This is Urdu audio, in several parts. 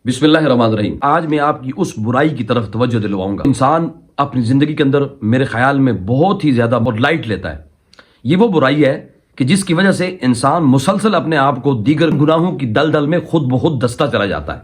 بسم اللہ الرحمن الرحیم۔ آج میں آپ کی اس برائی کی طرف توجہ دلواؤں گا۔ انسان اپنی زندگی کے اندر میرے خیال میں بہت ہی زیادہ لائٹ لیتا ہے۔ یہ وہ برائی ہے کہ جس کی وجہ سے انسان مسلسل اپنے آپ کو دیگر گناہوں کی دلدل میں خود بخود دستا چلا جاتا ہے۔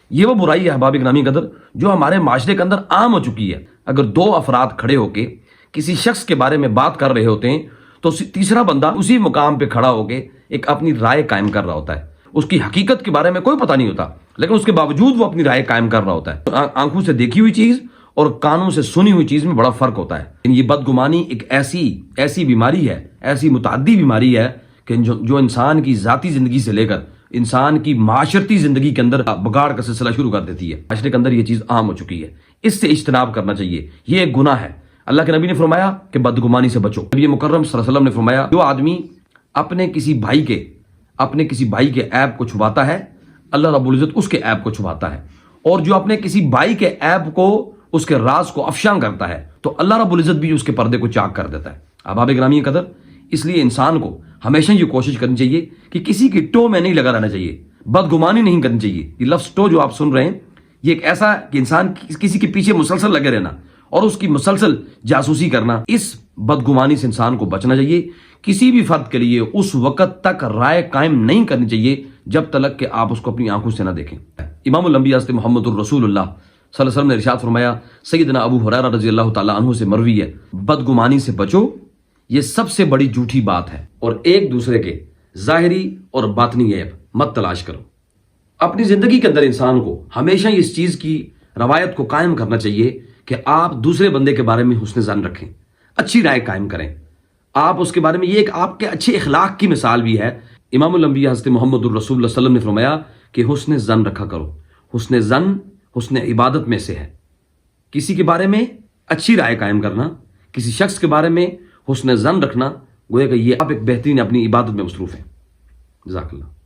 یہ وہ برائی ہے احباب گرامی قدر جو ہمارے معاشرے کے اندر عام ہو چکی ہے۔ اگر دو افراد کھڑے ہو کے کسی شخص کے بارے میں بات کر رہے ہوتے ہیں تو تیسرا بندہ اسی مقام پہ کھڑا ہو کے ایک اپنی رائے قائم کر رہا ہوتا ہے۔ اس کی حقیقت کے بارے میں کوئی پتہ نہیں ہوتا، لیکن اس کے باوجود وہ اپنی رائے قائم کر رہا ہوتا ہے۔ آنکھوں سے دیکھی ہوئی چیز اور کانوں سے سنی ہوئی چیز میں بڑا فرق ہوتا ہے۔ یہ بدگمانی ایک ایسی بیماری ہے، ایسی متعدی بیماری ہے کہ جو انسان کی ذاتی زندگی سے لے کر انسان کی معاشرتی زندگی کے اندر بگاڑ کا سلسلہ شروع کر دیتی ہے۔ معاشرے کے اندر یہ چیز عام ہو چکی ہے، اس سے اجتناب کرنا چاہیے۔ یہ ایک گناہ ہے۔ اللہ کے نبی نے فرمایا کہ بدگمانی سے بچو۔ نبی مکرم صلی اللہ علیہ وسلم نے فرمایا جو آدمی اپنے کسی بھائی کے عیب کو چھپاتا ہے، اللہ رب العزت اس کے عیب کو چھپاتا ہے، اور جو اپنے کسی بھائی کے عیب کو، اس کے راز کو افشاں کرتا ہے تو اللہ رب العزت بھی اس کے پردے کو چاک کر دیتا ہے۔ احباب گرامی قدر، اس لیے انسان کو ہمیشہ یہ کوشش کرنی چاہیے کہ کسی کی ٹو میں نہیں لگا رہنا چاہیے، بدگمانی نہیں کرنی چاہیے۔ یہ لفظ ٹو جو آپ سن رہے ہیں، یہ ایک ایسا کہ انسان کسی کے پیچھے مسلسل لگے رہنا اور اس کی مسلسل جاسوسی کرنا، اس بدگمانی سے انسان کو بچنا چاہیے۔ کسی بھی فرد کے لیے اس وقت تک رائے قائم نہیں کرنی چاہیے جب تک کہ آپ اس کو اپنی آنکھوں سے نہ دیکھیں۔ امام الانبیاء حضرت محمد الرسول اللہ صلی اللہ علیہ وسلم نے ارشاد فرمایا، سیدنا ابو ہریرہ رضی اللہ تعالیٰ عنہ سے مروی ہے، بدگمانی سے بچو، یہ سب سے بڑی جھوٹی بات ہے، اور ایک دوسرے کے ظاہری اور باطنی عیب مت تلاش کرو۔ اپنی زندگی کے اندر انسان کو ہمیشہ اس چیز کی روایت کو قائم کرنا چاہیے کہ آپ دوسرے بندے کے بارے میں حسن ظن رکھیں، اچھی رائے قائم کریں۔ آپ اس کے بارے میں، یہ ایک آپ کے اچھے اخلاق کی مثال بھی ہے۔ امام الانبیاء حضرت محمد الرسول اللہ صلی اللہ علیہ وسلم نے فرمایا کہ حسن ظن رکھا کرو۔ حسن ظن حسن عبادت میں سے ہے۔ کسی کے بارے میں اچھی رائے قائم کرنا، کسی شخص کے بارے میں حسن ظن رکھنا، گویا کہ یہ آپ ایک بہترین اپنی عبادت میں مصروف ہیں۔ جزاک اللہ۔